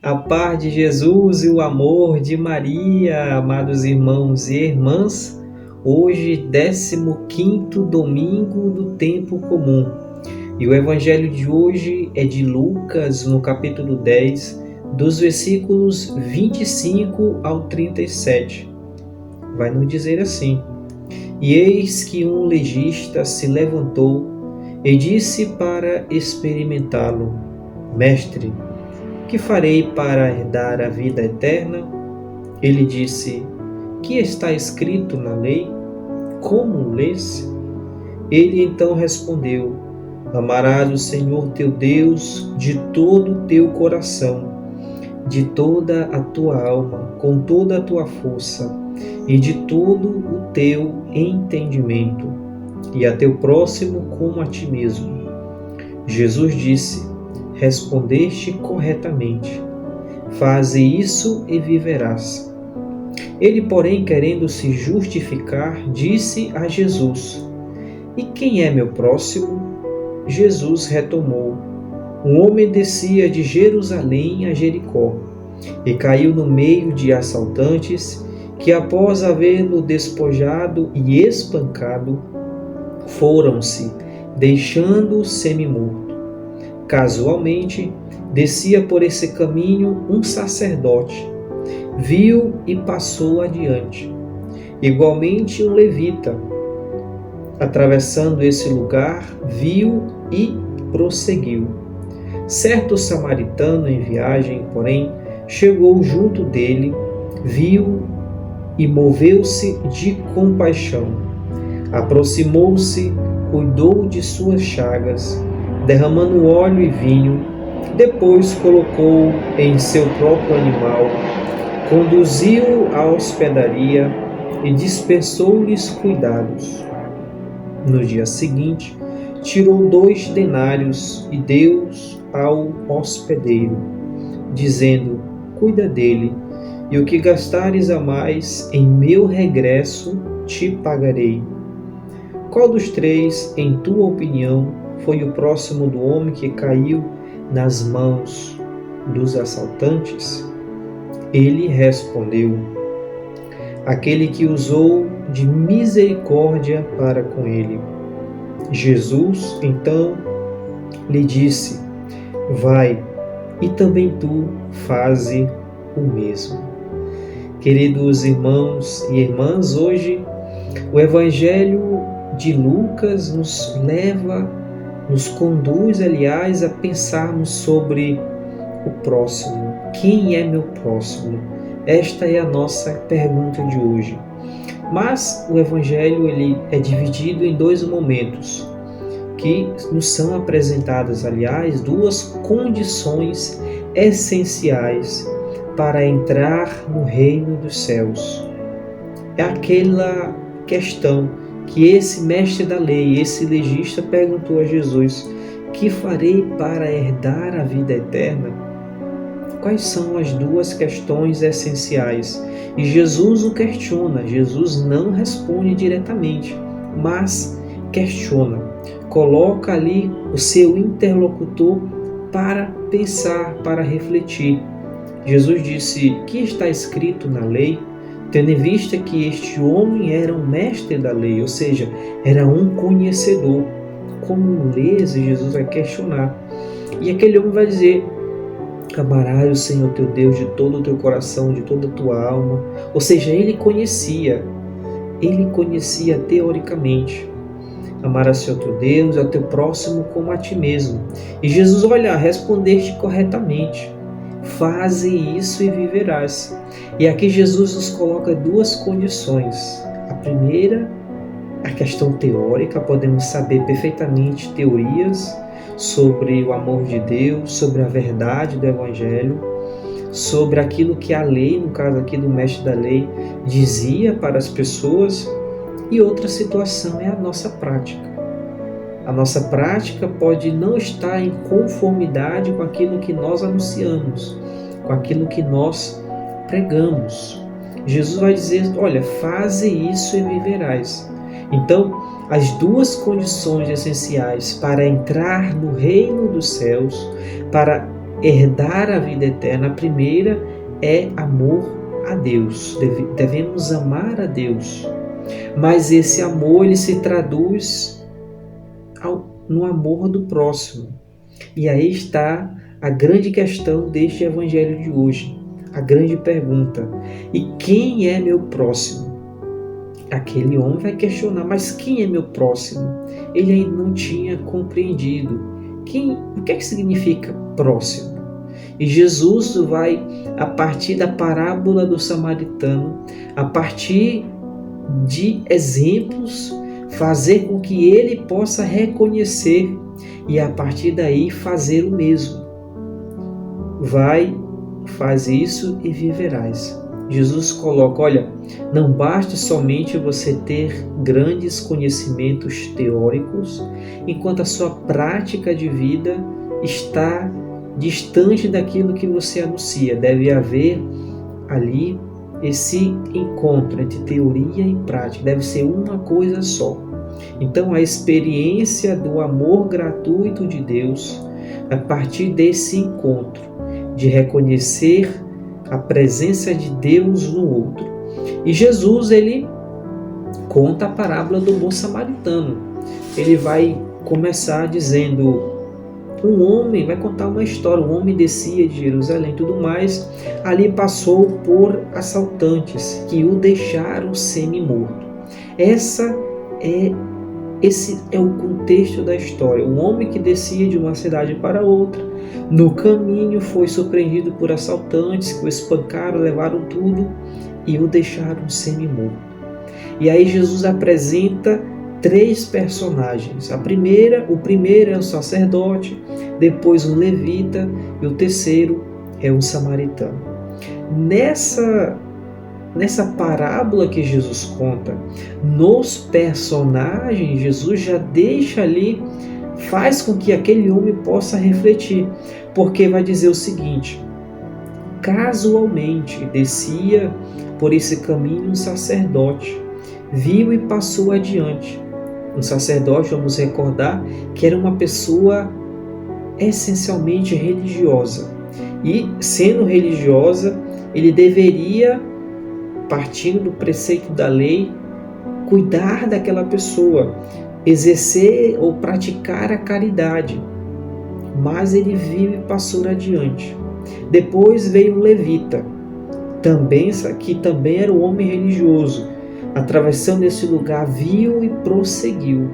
A paz de Jesus e o amor de Maria, amados irmãos e irmãs, hoje 15º domingo do tempo comum. E o evangelho de hoje é de Lucas, no capítulo 10, dos versículos 25 ao 37. Vai nos dizer assim: E eis que um legista se levantou e disse para experimentá-lo: Mestre, que farei para herdar a vida eterna? Ele disse: Que está escrito na lei? Como lês? Ele então respondeu: Amarás o Senhor teu Deus de todo o teu coração, de toda a tua alma, com toda a tua força e de todo o teu entendimento, e a teu próximo como a ti mesmo. Jesus disse: Respondeste corretamente. Faze isso e viverás. Ele, porém, querendo se justificar, disse a Jesus: E quem é meu próximo? Jesus retomou: Um homem descia de Jerusalém a Jericó e caiu no meio de assaltantes que, após havê-lo despojado e espancado, foram-se, deixando-o semi-morto. Casualmente, descia por esse caminho um sacerdote. Viu e passou adiante. Igualmente um levita, atravessando esse lugar, viu e prosseguiu. Certo samaritano em viagem, porém, chegou junto dele, viu e moveu-se de compaixão. Aproximou-se, cuidou de suas chagas, derramando óleo e vinho, depois colocou em seu próprio animal, conduziu-o à hospedaria e dispensou-lhes cuidados. No dia seguinte, tirou 2 denários e deu-os ao hospedeiro, dizendo: Cuida dele, e o que gastares a mais, em meu regresso te pagarei. Qual dos 3, em tua opinião, foi o próximo do homem que caiu nas mãos dos assaltantes? Ele respondeu: Aquele que usou de misericórdia para com ele. Jesus, então, lhe disse: Vai, e também tu faze o mesmo. Queridos irmãos e irmãs, hoje o Evangelho de Lucas nos conduz, aliás, a pensarmos sobre o próximo. Quem é meu próximo? Esta é a nossa pergunta de hoje. Mas o Evangelho ele é dividido em 2 momentos, que nos são apresentadas, aliás, 2 condições essenciais para entrar no reino dos céus. É aquela questão que esse mestre da lei, esse legista, perguntou a Jesus: Que farei para herdar a vida eterna? Quais são as 2 questões essenciais? E Jesus o questiona. Jesus não responde diretamente, mas questiona. Coloca ali o seu interlocutor para pensar, para refletir. Jesus disse: Que está escrito na lei? Tendo em vista que este homem era um mestre da lei, ou seja, era um conhecedor. Como lês? Jesus vai questionar. E aquele homem vai dizer: Amarás o Senhor teu Deus de todo o teu coração, de toda a tua alma. Ou seja, ele conhecia teoricamente. Amarás o Senhor teu Deus, ao teu próximo como a ti mesmo. E Jesus, olha, respondeste corretamente. Faze isso e viverás. E aqui Jesus nos coloca 2 condições. A primeira, a questão teórica, podemos saber perfeitamente teorias sobre o amor de Deus, sobre a verdade do Evangelho, sobre aquilo que a lei, no caso aqui do mestre da lei, dizia para as pessoas. E outra situação é a nossa prática. A nossa prática pode não estar em conformidade com aquilo que nós anunciamos, com aquilo que nós pregamos. Jesus vai dizer: olha, faze isso e viverás. Então, as 2 condições essenciais para entrar no reino dos céus, para herdar a vida eterna, a primeira é amor a Deus. Devemos amar a Deus. Mas esse amor, ele se traduz no amor do próximo. E aí está a grande questão deste evangelho de hoje. A grande pergunta: e quem é meu próximo? Aquele homem vai questionar: mas quem é meu próximo? Ele ainda não tinha compreendido. O que é que significa próximo? E Jesus vai, a partir da parábola do samaritano, a partir de exemplos, fazer com que ele possa reconhecer e a partir daí fazer o mesmo. Faz isso e viverás. Jesus coloca: olha, não basta somente você ter grandes conhecimentos teóricos, enquanto a sua prática de vida está distante daquilo que você anuncia. Deve haver ali esse encontro entre teoria e prática, deve ser uma coisa só. Então a experiência do amor gratuito de Deus, a partir desse encontro, de reconhecer a presença de Deus no outro. E Jesus, ele conta a parábola do bom samaritano. Ele vai começar dizendo: um homem, vai contar uma história, um homem descia de Jerusalém e tudo mais, ali passou por assaltantes que o deixaram semi-morto. Esse é o contexto da história. Um homem que descia de uma cidade para outra, no caminho foi surpreendido por assaltantes que o espancaram, levaram tudo e o deixaram semi-morto. E aí Jesus apresenta 3 personagens. O primeiro é o sacerdote, depois um levita e o terceiro é um samaritano. Nessa parábola que Jesus conta, nos personagens, Jesus já deixa ali, faz com que aquele homem possa refletir, porque vai dizer o seguinte: casualmente descia por esse caminho um sacerdote, viu e passou adiante. Um sacerdote, vamos recordar, que era uma pessoa essencialmente religiosa. E, sendo religiosa, ele deveria, partindo do preceito da lei, cuidar daquela pessoa, exercer ou praticar a caridade. Mas ele viu e passou adiante. Depois veio um levita, que também era um homem religioso. Atravessando esse lugar, viu e prosseguiu.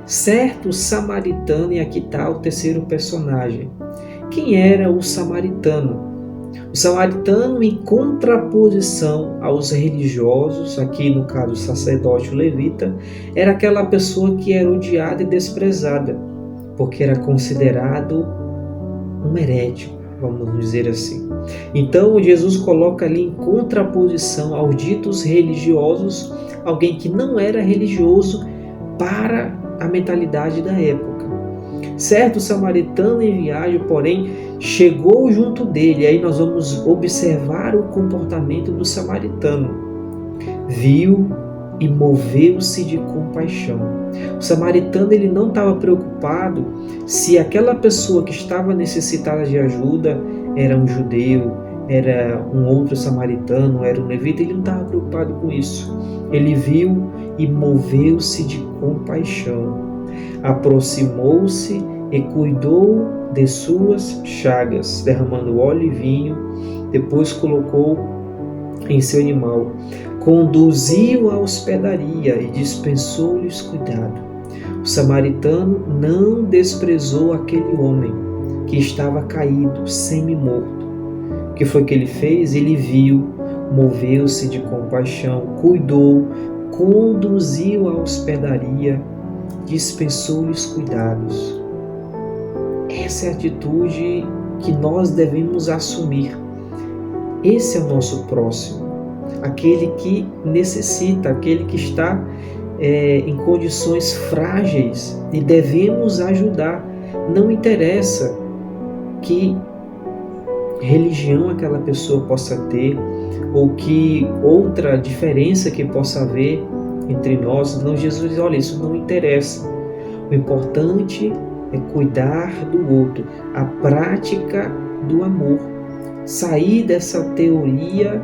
Certo samaritano, e aqui está o terceiro personagem. Quem era o samaritano? O samaritano, em contraposição aos religiosos, aqui no caso o sacerdote, o levita, era aquela pessoa que era odiada e desprezada, porque era considerado um herético, vamos dizer assim. Então Jesus coloca ali em contraposição aos ditos religiosos alguém que não era religioso para a mentalidade da época. Certo samaritano em viagem, porém, chegou junto dele. Aí nós vamos observar o comportamento do samaritano. Viu e moveu-se de compaixão. O samaritano, ele não estava preocupado se aquela pessoa que estava necessitada de ajuda era um judeu, era um outro samaritano, era um levita. Ele não estava preocupado com isso. Ele viu e moveu-se de compaixão. Aproximou-se e cuidou de suas chagas, derramando óleo e vinho. Depois colocou em seu animal. Conduziu à hospedaria e dispensou-lhes cuidado. O samaritano não desprezou aquele homem que estava caído, semi-morto. O que foi que ele fez? Ele viu, moveu-se de compaixão, cuidou, conduziu à hospedaria, dispensou-lhes cuidados. Essa é a atitude que nós devemos assumir. Esse é o nosso próximo, aquele que necessita, aquele que está em condições frágeis e devemos ajudar. Não interessa que religião aquela pessoa possa ter ou que outra diferença que possa haver entre nós. Não, Jesus diz: olha, isso não interessa. O importante é cuidar do outro, a prática do amor. Sair dessa teoria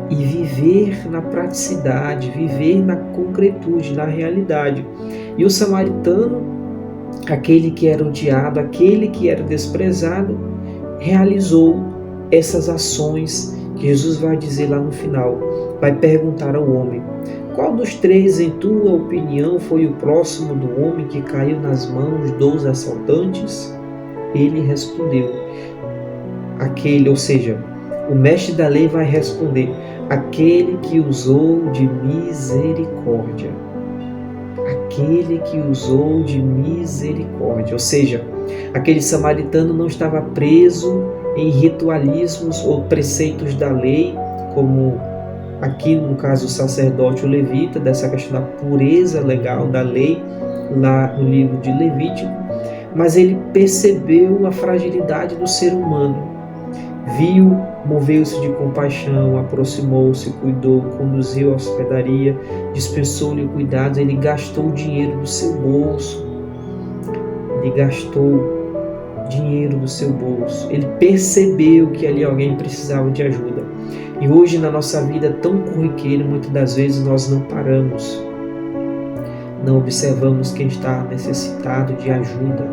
e viver na praticidade, viver na concretude, na realidade. E o samaritano, aquele que era odiado, aquele que era desprezado, realizou essas ações que Jesus vai dizer lá no final. Vai perguntar ao homem: qual dos três, em tua opinião, foi o próximo do homem que caiu nas mãos dos assaltantes? Ele respondeu: aquele, ou seja, o mestre da lei vai responder: aquele que usou de misericórdia. Aquele que usou de misericórdia. Ou seja, aquele samaritano não estava preso em ritualismos ou preceitos da lei, como aqui no caso o sacerdote, o levita, dessa questão da pureza legal da lei, lá no livro de Levítico, mas ele percebeu a fragilidade do ser humano. Viu, moveu-se de compaixão, aproximou-se, cuidou, conduziu à hospedaria, dispensou-lhe cuidados, ele gastou o dinheiro do seu bolso. Ele gastou dinheiro do seu bolso. Ele percebeu que ali alguém precisava de ajuda. E hoje na nossa vida tão corriqueira, muitas das vezes nós não paramos, não observamos quem está necessitado de ajuda.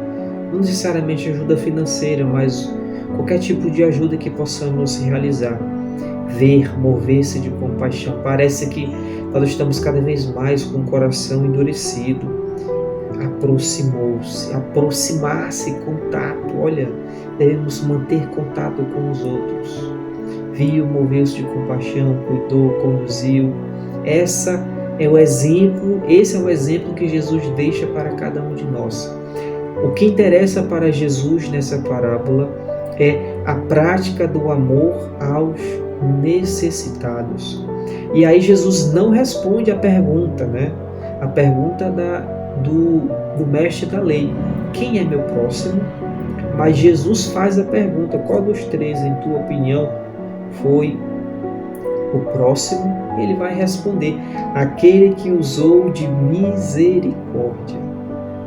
Não necessariamente ajuda financeira, mas qualquer tipo de ajuda que possamos realizar. Ver, mover-se de compaixão. Parece que nós estamos cada vez mais com o coração endurecido. Aproximou-se, aproximar-se, contato. Olha, devemos manter contato com os outros. Viu, moveu-se de compaixão, cuidou, conduziu. Esse é o exemplo que Jesus deixa para cada um de nós. O que interessa para Jesus nessa parábola é a prática do amor aos necessitados. E aí Jesus não responde a pergunta, né? A pergunta do mestre da lei: quem é meu próximo? Mas Jesus faz a pergunta: qual dos três, em tua opinião, foi o próximo? Ele vai responder: aquele que usou de misericórdia.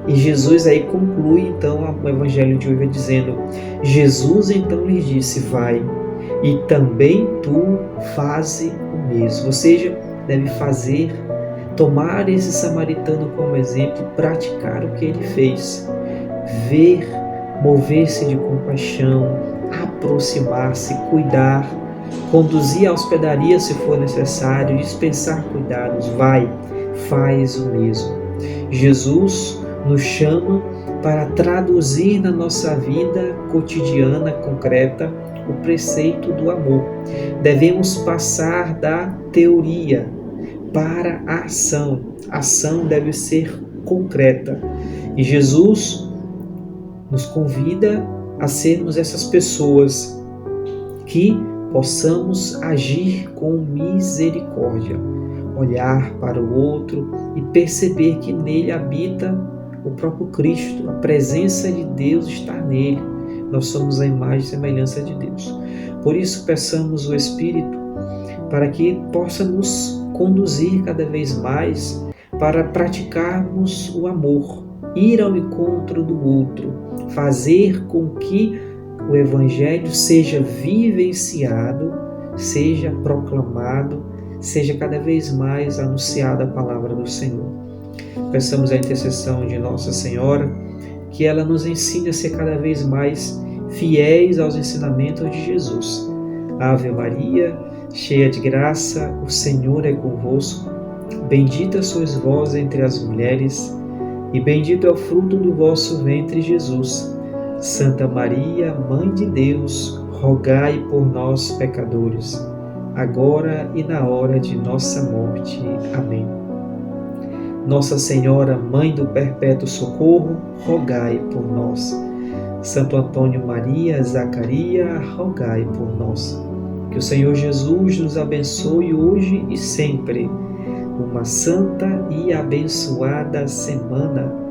E Jesus aí conclui então o evangelho de hoje dizendo: Jesus então lhe disse: vai, e também tu faze o mesmo. Ou seja, deve fazer, tomar esse samaritano como exemplo e praticar o que ele fez. Ver, mover-se de compaixão, aproximar-se, cuidar, conduzir à hospedaria se for necessário, dispensar cuidados. Vai, faz o mesmo. Jesus nos chama para traduzir na nossa vida cotidiana, concreta, o preceito do amor. Devemos passar da teoria para a ação. A ação deve ser concreta. E Jesus nos convida a sermos essas pessoas que possamos agir com misericórdia, olhar para o outro e perceber que nele habita o próprio Cristo, a presença de Deus está nele. Nós somos a imagem e semelhança de Deus. Por isso, peçamos o Espírito para que possa nos conduzir cada vez mais para praticarmos o amor, ir ao encontro do outro, fazer com que o Evangelho seja vivenciado, seja proclamado, seja cada vez mais anunciada a palavra do Senhor. Peçamos a intercessão de Nossa Senhora, que ela nos ensine a ser cada vez mais fiéis aos ensinamentos de Jesus. Ave Maria, cheia de graça, o Senhor é convosco. Bendita sois vós entre as mulheres, e bendito é o fruto do vosso ventre, Jesus. Santa Maria, Mãe de Deus, rogai por nós, pecadores, agora e na hora de nossa morte. Amém. Nossa Senhora, Mãe do Perpétuo Socorro, rogai por nós. Santo Antônio Maria, Zacaria, rogai por nós. Que o Senhor Jesus nos abençoe hoje e sempre. Uma santa e abençoada semana.